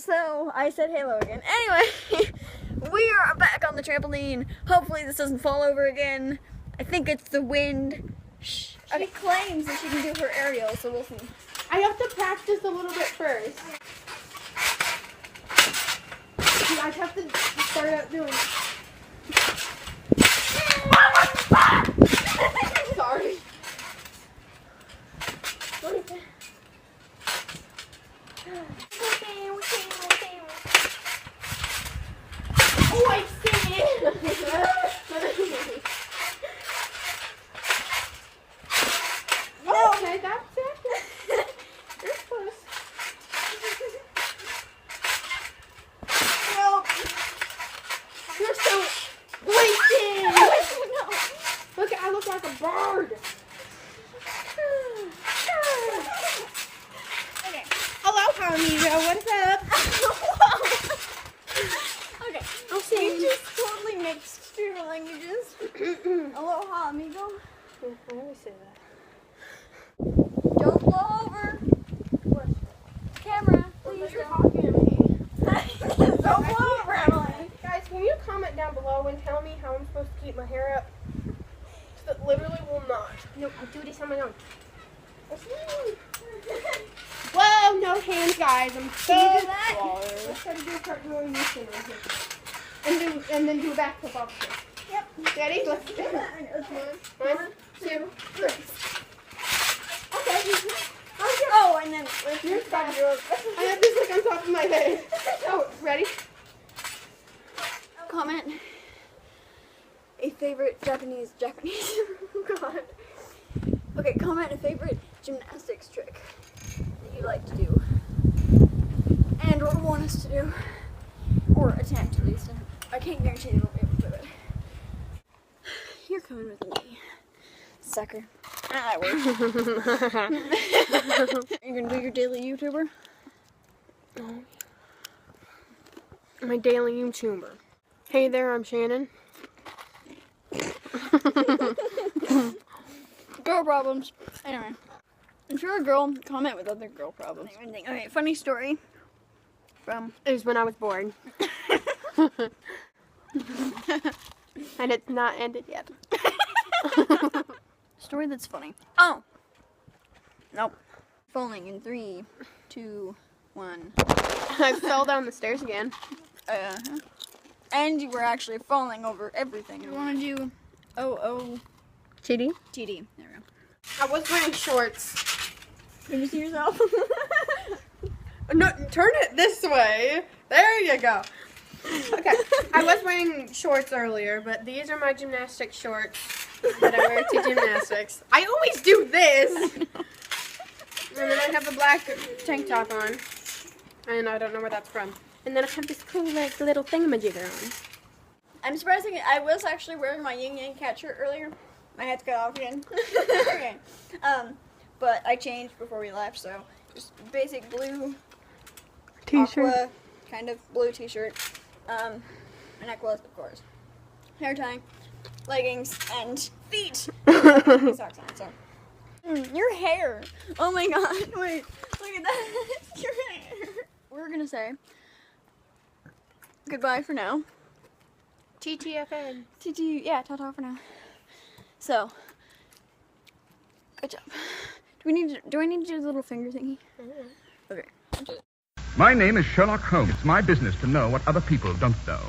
So I said hello again. Anyway, we are back on the trampoline. Hopefully this doesn't fall over again. I think it's the wind. Shh. She claims that she can do her aerial, so we'll see. I have to practice a little bit first. I have to start out doing. Sorry. Oh, I see it. No. Okay, that's it. You're close. No. You're so wasted. No. Look, I look like a bird. Okay. Aloha, amigo. What's up? Okay. I'll see You just totally mixed two languages. Aloha, amigo. I always say that. Don't blow over. What? Camera, please You're don't. talking to me. Don't blow over, Emily. Guys, can you comment down below and tell me how I'm supposed to keep my hair up? Because it literally will not. No, I'll do this on my own. Whoa, no hands, guys. I'm so Can you do that? sorry. Let's try to do a cartwheel this thing right here. And then do a backflip off the chair. Yep. Ready? Let's do it. One, two, three. Okay. Oh, and then lift You're your fine. up. I have this like on top of my head. Oh, ready? Comment a favorite Japanese. Oh God. Okay, comment a favorite gymnastics trick that you like to do, and or want us to do, or attempt at least. I can't guarantee you won't be able to do it. You're coming with me, sucker. Ah, that works. You're gonna do your daily YouTuber? My daily YouTuber. Hey there, I'm Shannon. Girl problems. Anyway, if you're a girl, comment with other girl problems. Okay, funny story from. It was when I was born. And it's not ended yet. Story that's funny. Oh! Nope. Falling in 3, 2, 1. I fell down the stairs again. And you were actually falling over everything. You want to do TD? TD. There we go. I was wearing shorts. Can you see yourself? No, turn it this way. There you go. Okay, I was wearing shorts earlier, but these are my gymnastic shorts that I wear to gymnastics. I always do this! And then I have a black tank top on, and I don't know where that's from. And then I have this cool like little thingamajigger on. I'm surprised I was actually wearing my yin yang cat shirt earlier. My head's cut off again. Okay. But I changed before we left, so just basic blue T-shirt. aqua kind of blue t-shirt. Necklace, of course. Hair tie, leggings, and feet. Socks on, so. Your hair. Oh my god. Wait. Look at that. Your hair. We're gonna say goodbye for now. TTFN. Yeah, ta-ta for now. So, good job. Do I need to do the little finger thingy? Okay. My name is Sherlock Holmes. It's my business to know what other people don't know.